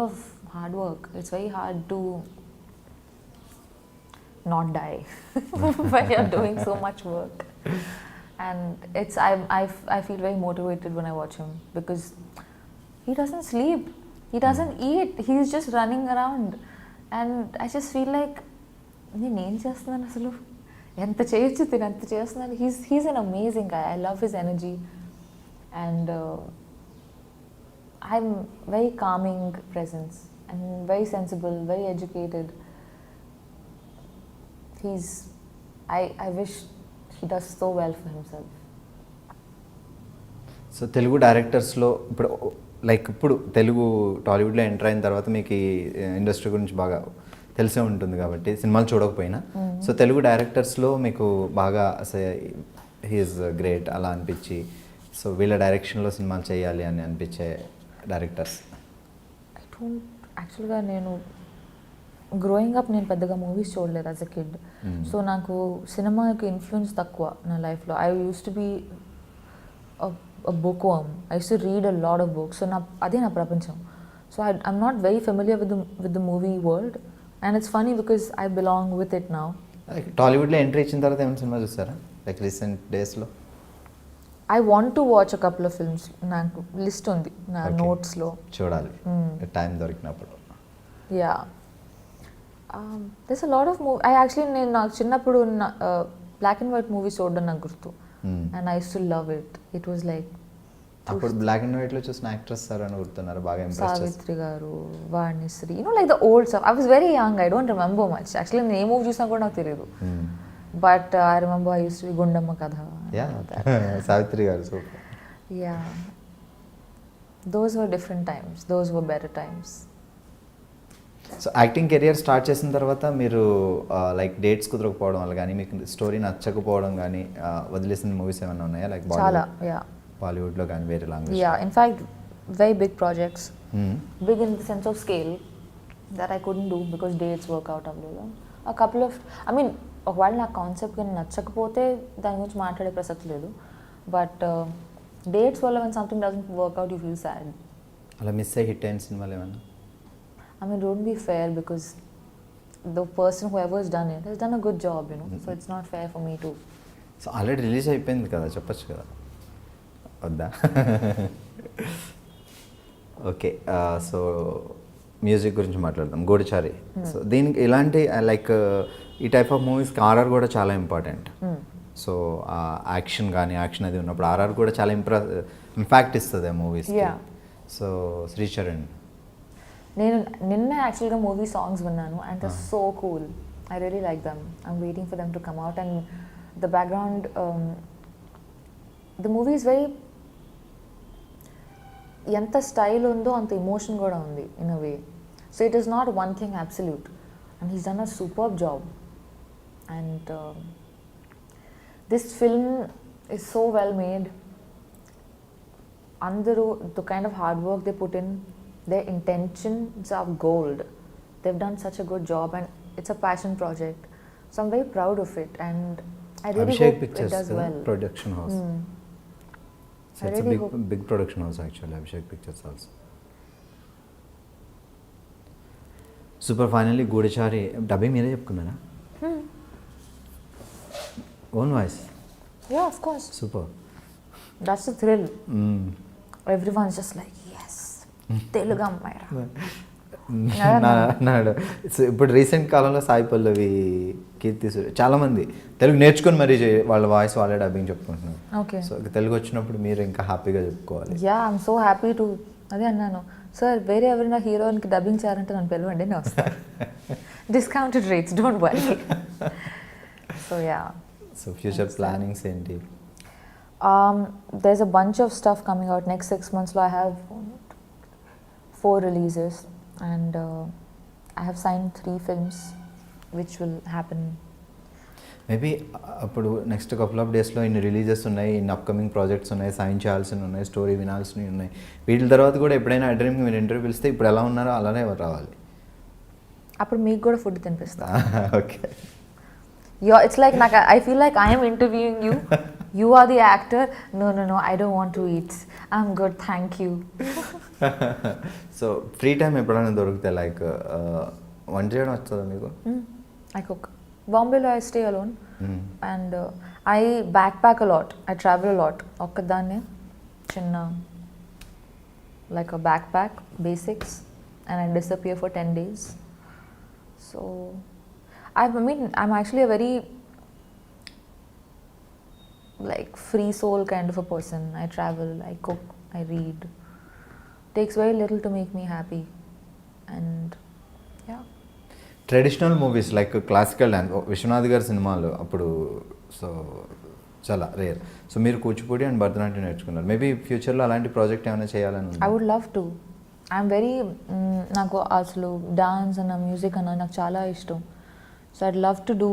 of hard work. It's very hard to not die when you're doing so much work. And it's I feel very motivated when I watch him because he doesn't sleep, he doesn't eat, he's just running around, and I just feel like నేను ఏం చేస్తున్నాను అసలు, ఎంత చేయొచ్చు తిని అంత చేస్తున్నాను. He's an amazing guy. I love his energy, and I'm very calming presence and very sensible, very educated. I wish he does so well for himself. So Telugu డైరెక్టర్స్లో ఇప్పుడు తెలుగు టాలీవుడ్లో ఎంటర్ అయిన తర్వాత మీకు ఈ ఇండస్ట్రీ గురించి బాగా తెలిసే ఉంటుంది కాబట్టి సినిమాలు చూడకపోయినా, సో తెలుగు డైరెక్టర్స్లో మీకు బాగా హీఈస్ గ్రేట్ అలా అనిపించి, సో వీళ్ళ డైరెక్షన్లో సినిమాలు చేయాలి అని అనిపించే డైరెక్టర్స్? యాక్చువల్గా నేను గ్రోయింగ్ అప్ నేను పెద్దగా మూవీస్ చూడలేదు యాజ్ అ కిడ్. సో నాకు సినిమాకి ఇన్ఫ్లుయెన్స్ తక్కువ నా లైఫ్లో. I used to be a bookworm. I used to read a lot of books. So అదే నా ప్రపంచం. So I'm not very familiar with the movie world, and it's funny because I belong with it now. టాలీవుడ్లో entry ఇచ్చిన తర్వాత ఏమైనా cinema చూస్తారా recent డేస్లో? I want to watch a couple of films. నాకు లిస్ట్ ఉంది నా నోట్స్లో, చూడాలి టైం దొరికినప్పుడు. Yeah. There's a lot of నేను నాకు చిన్నప్పుడు బ్లాక్ అండ్ వైట్ మూవీస్ చూడడం నాకు గుర్తు. And I used to love it. It was like అప్పుడు బ్లాక్ అండ్ వైట్ లో చూసిన యాక్ట్రెస్ సార్ అని గుర్తున్నారు బాగా ఇంప్రెస్ చేస్తారు. సావిత్రి గారు, Vanisri, like the old stuff. I was very young, I don't remember much. Actually నేను ఏ మూవీ చూసినా కూడా నాకు తెలియదు. But I remember I used to be Gundamma కథ. సావిత్రి గారు super. Yeah. Those were different times. Those were better times. So acting career start చేసిన తర్వాత మీరు డేట్స్ కుదరకపోవడం వల్ల కానీ, మీకు స్టోరీ నచ్చకపోవడం కానీ, వదిలేసిన మూవీస్ ఏమైనా ఉన్నాయా? చాలా, బాలీవుడ్లో కానీ వేరే language? In fact, very big projects. Big in the sense of scale that I couldn't do because dates work out అవ్వలేదు. A couple of, ఒకవేళ నా కాన్సెప్ట్ కానీ నచ్చకపోతే దాని గురించి మాట్లాడే ప్రసక్తి లేదు. బట్ డేట్స్ వల్ల when something doesn't work out you feel sad. అలా మిస్ అయ్యి హిట్ అయిన సినిమాలు ఏమన్నా? Don't be fair because the person whoever has done it has done a good job, so it's not fair for me to. So already release అయిపోయింది కదా, చెప్పచ్చు కదా, వద్దా? ఓకే, సో మ్యూజిక్ గురించి మాట్లాడదాం. గూఢచారి, సో దీనికి ఇలాంటి ఈ టైప్ ఆఫ్ మూవీస్కి ఆర్ఆర్ కూడా చాలా ఇంపార్టెంట్. సో యాక్షన్ కానీ యాక్షన్ అది ఉన్నప్పుడు ఆర్ఆర్ కూడా చాలా ఇంపాక్ట్ ఇస్తుంది ఆ మూవీస్కి. సో శ్రీచరణ్, నేను నిన్న యాక్చువల్గా మూవీ సాంగ్స్ విన్నాను and they are so cool. I really like them. I'm waiting for them to come out and the background, the movie is very, ఎంత స్టైల్ ఉందో అంత ఎమోషన్ కూడా ఉంది in a way. So it is not one thing absolute and he's done a superb job. And this film is so well made. అందరూ the kind of hard work they put in, their intentions are gold. They've done such a good job and it's a passion project. So I'm very proud of it and I really Abhishek hope Pictures, it does well. Production house. So it's a big production house actually, Abhishek Pictures also. Super, finally Goodachari dubbing మీరే చెప్పుకున్నారా? Own voice? Yeah, of course. Super. That's the thrill. Everyone's just like, yes, Telugu అమ్మాయి. నాడు ఇప్పుడు recent కాలంలో సాయి పల్లవి, కీర్తి సురేష్ చాలామంది తెలుగు నేర్చుకొని మరీ వాళ్ళ వాయిస్ వాళ్ళే డబ్బింగ్ చెప్పుకుంటున్నారు. ఓకే. సో తెలుగు వచ్చినప్పుడు మీరు ఇంకా హ్యాపీగా చెప్పుకోవాలి. Yeah, I'm so happy to. అదే అన్నాను, సార్ వేరే ఎవరైనా హీరోయిన్కి డబ్బింగ్ చేయాలంటే నన్ను పిలవండి, నేను వస్తాను. Discounted rates, don't worry. So yeah. So future plannings ఏంటి? There's a bunch of stuff coming out next 6 months. So I have 4 releases, and I have signed 3 films which will happen. Maybe అప్పుడు next couple of డేస్లో ఇన్ని releases ఉన్నాయి, ఇన్ని upcoming projects ఉన్నాయి, sign చేయాల్సినవి ఉన్నాయి, story వినాల్సినవి ఉన్నాయి. వీటి తర్వాత కూడా ఎప్పుడైనా iDreamకి మీరు ఇంటర్వ్యూ పిలిస్తే ఇప్పుడు ఎలా ఉన్నారో అలానే ఎవరు రావాలి. అప్పుడు మీకు కూడా ఫుడ్ తినిపిస్తా. Okay. It's like I feel like I am interviewing you. You are the actor. No, I don't want to eat. I'm good, thank you. So free time ఎప్పుడైనా దొరికితే లైక్ వంట చేయడం వస్తుందా మీకు? I cook. Bombay I stay alone. And I backpack a lot. I travel a lot. ఒక్కదాన్నే చిన్న like a backpack, basics, and I disappear for 10 days. So I mean, I'm actually a very like free soul kind of a person. I travel, I cook, I read. Takes very little to make me happy, and yeah. Traditional movies like classical dance Viswanath గారి సినిమాలు అప్పుడు so చాలా rare. So మీరు Kuchipudi and Bharatanatyam నేర్చుకున్నారు. Maybe ఫ్యూచర్లో అలాంటి project ఏమైనా చేయాలని? I would love to. I'm very నాకు అసలు డాన్స్ అన్న మ్యూజిక్ అన్న నాకు చాలా ఇష్టం. So I'd love to do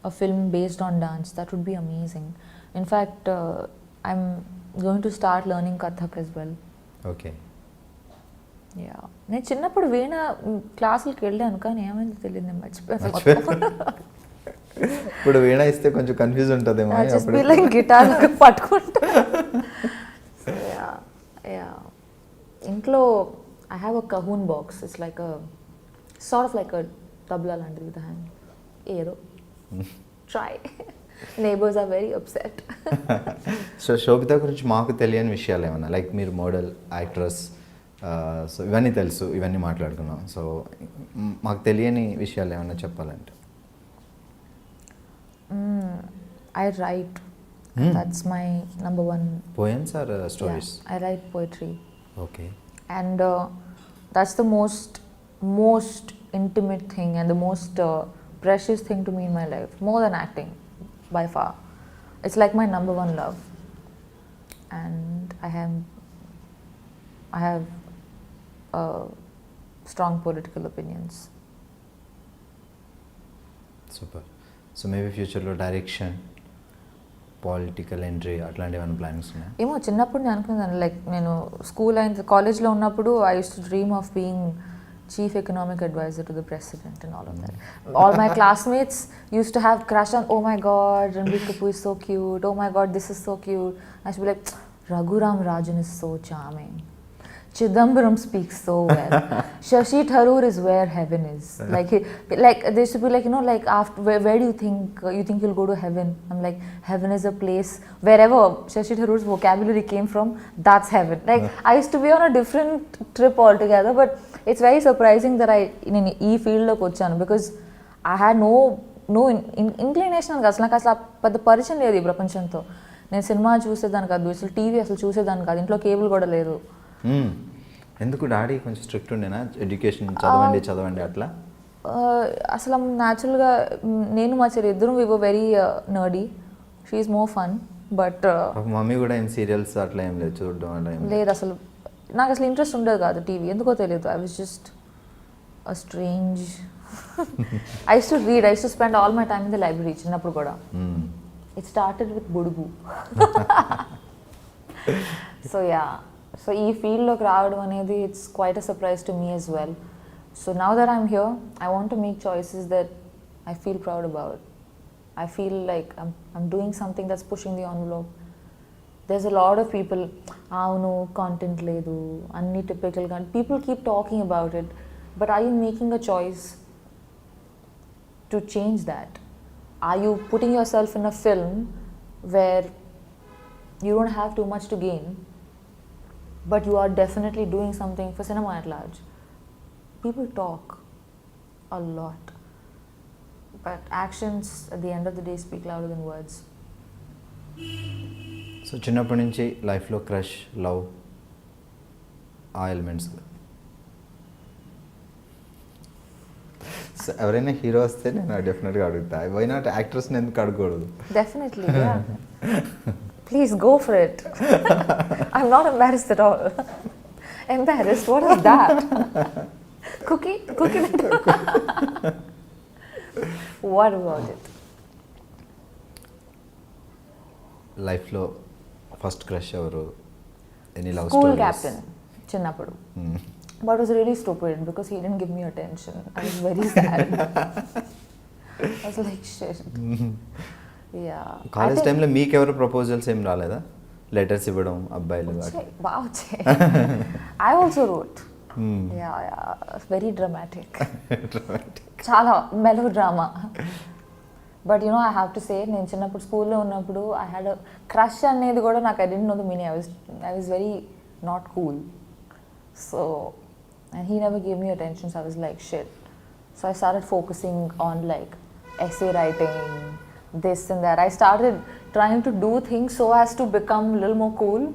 a film based on dance. That would be amazing. In fact, I'm going to start learning Kathak as well. Okay. Yeah. నేను చిన్నప్పుడు వీణ క్లాసులకి వెళ్ళాను, కానీ ఏమైంది తెలియదు, నేను మర్చిపోయాను. ఇప్పుడు వీణ ఇస్తే కొంచెం కన్ఫ్యూజ్ ఉంటుందేమో. జస్ట్ బి లైక్ గిటార్ పట్టుకుంటా. యా. ఇంట్లో I have a cajon box. It's like a sort of like a tabla లాంటిది with a hand. ఏదో try. Neighbors are very upset. So Sobhita గురించి మాకు తెలియని విషయాలు ఏమన్నా, లైక్ మీరు మోడల్, యాక్ట్రెస్, సో ఇవన్నీ తెలుసు, ఇవన్నీ మాట్లాడుకున్నాం. సో మాకు తెలియని విషయాలు ఏమన్నా చెప్పాలంటే? I write. That's my number one. Poems or stories? Yeah, I write poetry. Okay. And that's the most intimate thing and the most precious thing to me in my life, more than acting by far. It's like my number one love, and I have strong political opinions. Super. So maybe ఫ్యూచర్లో direction, political entry అట్లాంటి ఏమైనా plannings ఉన్నాయా? ఏమో చిన్నప్పుడు నేను అనుకున్నాను, like నేను school అయిన కాలేజ్లో ఉన్నప్పుడు I used to dream of being chief economic advisor to the president and all of that. All my classmates used to have crush on, oh my god, Ranbir Kapoor is so cute, oh my god, this is so cute. I used to be like, Raghuram Rajan is so charming, Chidambaram speaks so well, Shashi Tharoor is where heaven is. Like they used to be like, you know, like after where do you think you'll go to heaven? I'm like, heaven is a place wherever Shashi Tharoor's vocabulary came from, that's heaven. Like I used to be on a different trip altogether, but it's very surprising that I in e field loki vachanu, because I had no inclination అసలు నాకు అసలు పెద్ద పరిచయం లేదు ఈ ప్రపంచంతో. నేను cinema చూసేదాన్ని కాదు, అసలు టీవీ అసలు చూసేదాన్ని కాదు, ఇంట్లో కేబుల్ కూడా లేదు. ఎందుకు డాడీ కొంచెం స్ట్రిక్ట్ ఉండేనా? ఎడ్యుకేషన్ చదవండి అట్లా? అసలు న్యాచురల్గా నేను మా చెల్లి ఇద్దరం we were very nerdy. She is more fun. But mummy కూడా ఏం సీరియల్స్ అట్లా ఏం లేదు చూడడం అట్లా లేదు. అసలు నాకు అసలు ఇంట్రెస్ట్ ఉండదు కాదు టీవీ, ఎందుకో తెలియదు. I was just a strange. I used to read, I used to spend all my time in the library చిన్నప్పుడు కూడా. It started with Budugu. So yeah, so ఈ ఫీల్డ్లోకి రావడం అనేది it's quite a surprise to me as well. So now that I'm here, I want to make choices that I feel proud about. I feel like I'm doing something that's pushing the envelope. There's a lot of people, no content ledu, anni typical people keep talking about it, but are you making a choice to change that? Are you putting yourself in a film where you don't have too much to gain, but you are definitely doing something for cinema at large? people talk a lot, but actions at the end of the day speak louder than words. So చిన్నప్పటి నుంచి లైఫ్లో crush, love, ఆ elements. So ఎవరైనా hero వస్తే నేను డెఫినెట్గా అడుగుతా. Why not యాక్ట్రెస్ని ఎందుకు అడగకూడదు? Definitely, yeah. Please go for it. I'm not embarrassed at all. Embarrassed? What is that? Cookie? What about it? లైఫ్లో ఫస్ట్ క్రష్ ఎవరు? Any love School stories? captain, చిన్నప్పుడు. But it was really stupid because he didn't give me attention. I was very sad. I was like, shit. Yeah. College టైంలో మీకు ఎవరు proposals ఏం రాలేదా? Letters ఇవ్వడం అబ్బాయిలు? Wow. I also wrote. Yeah. Very dramatic. చాలా melodrama. But you know, I have to say, నేను చిన్నప్పుడు స్కూల్లో ఉన్నప్పుడు I had a crush అనేది కూడా నాకు I didn't know the meaning. I was very not cool. So, and he never gave me attention, so I was like, shit. So I started focusing on like essay writing, this and that. I started trying to do things so as to become a little more cool,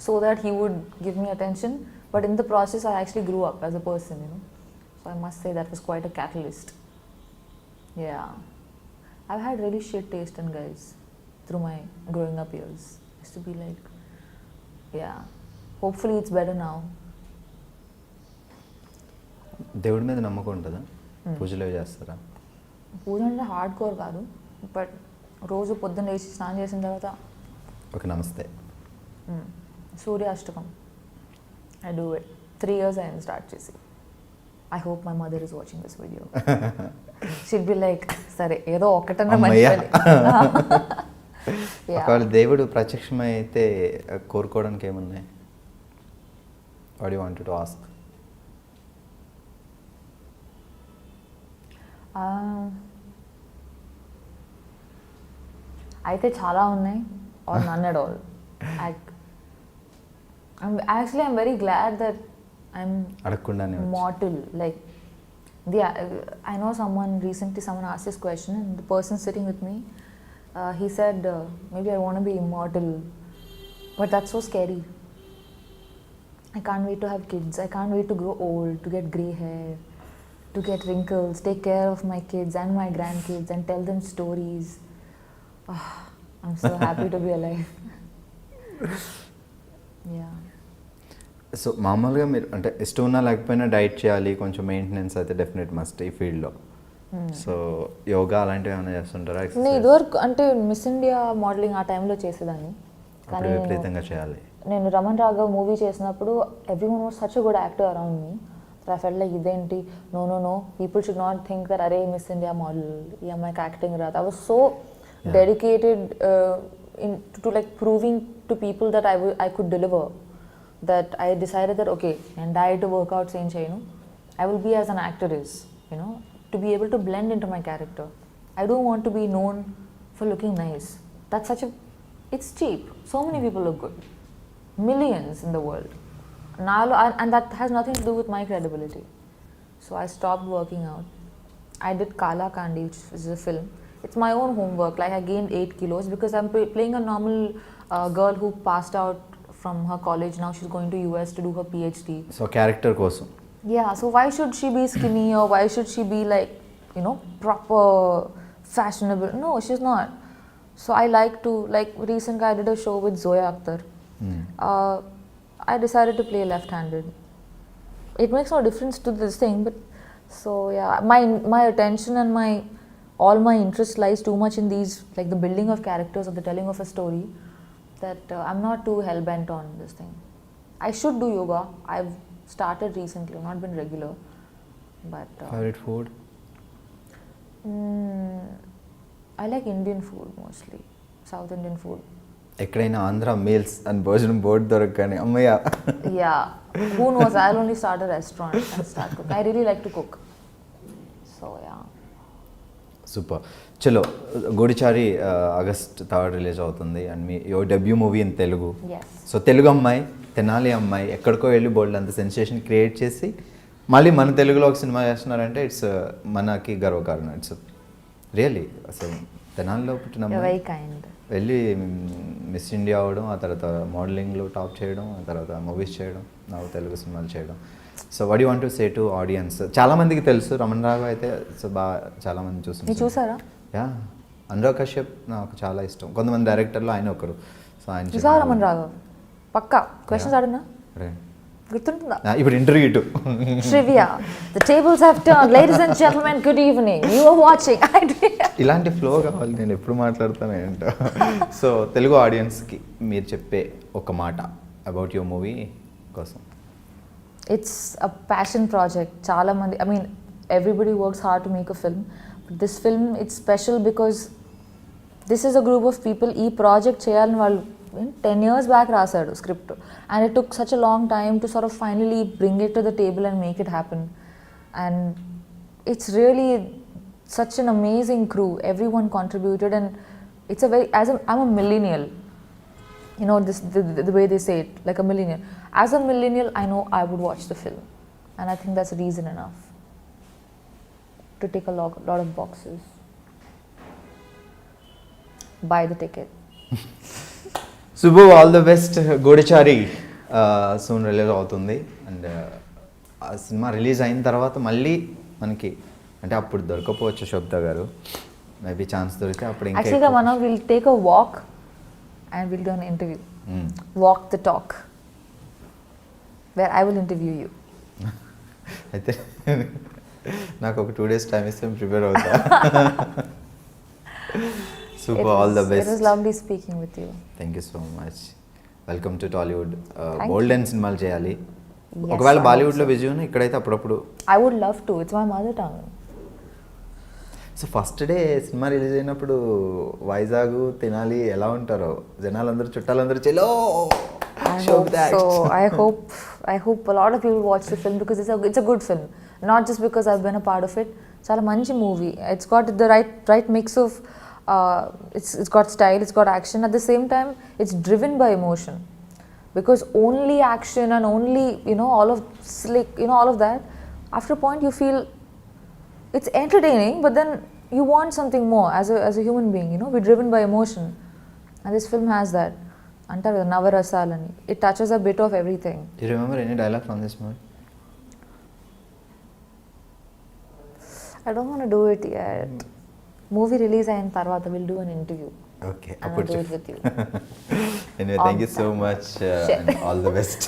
so that he would give me attention. But in the process, I actually grew up as a person, you know. So I must say that was quite a catalyst. Yeah. I've had really shit taste in guys through my growing up years. I used to be like, yeah. Hopefully it's better now. దేవుడి మీద నమ్మకం ఉంటుందా? పూజలు చేస్తారా? పూజ అంటే hard core కాదు, but రోజు పొద్దున్న లేచి స్నానం చేసిన తర్వాత okay namaste, Suryashtakam I do it. 3 years అయింది స్టార్ట్ చేసి. I hope my mother is watching this video. She'd be like, సరే ఏదో ఒకటన్నా మంచి. ఒకవేళ దేవుడు ప్రత్యక్షమై అయితే కోరుకోవడానికి ఏమున్నాయి? What you wanted to ask? అయితే చాలా ఉన్నాయి, or none at all. Actually, I'm very glad that I'm mortal. Like, I know recently someone asked this question, and the person sitting with me, he said, maybe I want to be immortal, but that's so scary. I can't wait to have kids. I can't wait to grow old, to get grey hair, to get wrinkles, take care of my kids and my grandkids and tell them stories. Oh, I'm so happy to be alive. Yeah. So మామూలుగా మీరు అంటే ఇష్టం ఉన్నా లేకపోయినా diet చేయాలి, కొంచెం maintenance అయితే definite must ఈ ఫీల్డ్లో. సో యోగా అలాంటివి ఏమైనా చేస్తుంటారా? నేను ఇదివరకు అంటే మిస్ ఇండియా మోడలింగ్ ఆ టైంలో చేసేదాన్ని, కానీ విపరీతంగా చేయాలి. నేను రమణ్ రాఘవ్ మూవీ చేసినప్పుడు everyone was such a good actor around me. I felt like ఇదేంటి, no, people should not think that అరే మిస్ ఇండియా మోడల్ ఈ అమ్మాయికి యాక్టింగ్ రాదు. I was so dedicated to like proving to people that I could deliver, that I decided that okay, and diet to workouts ఏం చేయను, I will be as an actor is, you know, to be able to blend into my character. I don't want to be known for looking nice. That's such a, it's cheap. So many people look good, millions in the world. And that has nothing to do with my credibility. So I stopped working out. I did Kala Kandi, which is a film. It's my own homework. Like, I gained 8 kilos because I'm playing a normal girl who passed out from her college. Now she's going to US to do her PhD. So character kosam. Yeah, so why should she be skinny, or why should she be like, you know, proper, fashionable? No, she's not. So I like to, like recently I did a show with Zoya Akhtar. I decided to play left-handed. It makes no difference to this thing, but so yeah, my attention and all my interest lies too much in these, like the building of characters or the telling of a story, that I'm not too hell-bent on this thing. I should do yoga. I've started recently, I've not been regular, but favorite food? I like Indian food mostly, South Indian food. ఎక్కడైనా Andhra meals and భోజనం board దొరకగానే అమ్మయ్య. Yeah, who knows, I'll only start a restaurant and start cooking. I really like to cook, so yeah. Super. చలో, గూడిచారి August 3rd release అవుతుంది, and me your debut movie in Telugu. So Telugu అమ్మాయి, తెనాలి అమ్మాయి, ఎక్కడికో వెళ్ళి బోల్డ్ అంత sensation create చేసి మళ్ళీ మన తెలుగులో ఒక సినిమా చేస్తున్నారంటే ఇట్స్ మనకి గర్వకారణం. ఇట్స్ రియల్లీ అసలు తెనాలిలో పుట్టిన వెరీ కైండ్. వెళ్ళి మిస్ ఇండియా అవ్వడం, ఆ తర్వాత మోడలింగ్లో టాప్ చేయడం, ఆ తర్వాత మూవీస్ చేయడం, నాకు తెలుగు సినిమాలు చేయడం. So what you want to say to audience? చాలామందికి తెలుసు రమణ్ రాఘవ్ అయితే, సో బాగా చాలామంది మీరు చూసారా? యా, అనురాగ్ కశ్యప్ నాకు చాలా ఇష్టం. కొంతమంది డైరెక్టర్లో ఆయన ఒకరు. సో ఆయన చూసారా రమణ్ రాఘవ్? పక్కా క్వశ్చన్స్ అడిగినా గుర్తుంటుందా? ఇప్పుడు ఇంటర్వ్యూ ఇటు Trivia. The tables have turned. Ladies and gentlemen, good evening. You are watching iDream. ఇలాంటి ఫ్లో కావాలి, నేను ఎప్పుడు మాట్లాడతాను ఏంటో. సో తెలుగు ఆడియన్స్కి మీరు చెప్పే ఒక మాట అబౌట్ యువర్ మూవీ కోసం. It's a passion project. Chala mandi, I mean, everybody works hard to make a film. But this film, it's special because this is a group of people. Ee project cheyalani vallu 10 years back రాశాడు script. And it took such a long time to sort of finally bring it to the table and make it happen. And it's really such an amazing crew. Everyone contributed, and it's a very, I'm a millennial. You know, this the way they say it, like a millennial. As a millennial, I know I would watch the film, and I think that's a reason enough to take a lot of boxes. Buy the ticket. Shubhu, all the best. Goodachari soon release అవుతుంది. అండ్ ఆ సినిమా release అయిన తర్వాత మళ్ళీ మనకి అంటే అప్పుడు దొరకపోవచ్చు శోభిత గారు, మేబీ ఛాన్స్ దొరికితే అప్పుడు ఇంకా Actually, Manav, we'll take a walk and we'll do an interview. Walk the talk, where I will interview you. అయితే నాకు ఒక 2 days టైం ఇస్తే ప్రిపేర్ అవుతా. Super, all the best. It was lovely speaking with you. Thank you so much. Welcome to Tollywood. Golden సినిమాలు చేయాలి. Yes, ఒకవేళ I బాలీవుడ్లో hope so. విజయం ఇక్కడైతే అప్పుడప్పుడు. I would love to. It's my mother tongue. So first day cinema release అయినప్పుడు వైజాగ్ తినాలి ఎలా ఉంటారో జనాలందరూ చుట్టాలందరూ చెలో. I hope a lot of people watch the film because it's a good film. Not just because I've been a part of it. చాలా మంచి movie. It's got the right mix of it's got style, it's got action. At the same time, it's driven by emotion. Because only action and only, you know, all of slick, you know, all of that, after a point you feel it's entertaining, but then you want something more as a human being, you know. We're driven by emotion, and this film has that. Antaru Navarasalani. It touches a bit of everything. Do you remember any dialogue from this movie? I don't want to do it yet. Movie release అయిన తర్వాత we'll do an interview. Okay, And I'll do it with you. Anyway, thank you so much and all the best.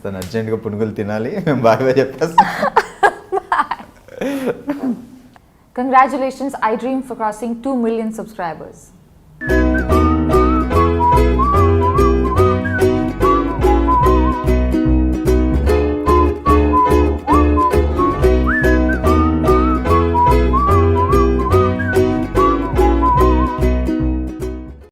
తను అర్జెంట్గా పునుగులు తినాలి, bye bye చెప్పేస్తా. Congratulations, iDream, for crossing 2 million subscribers.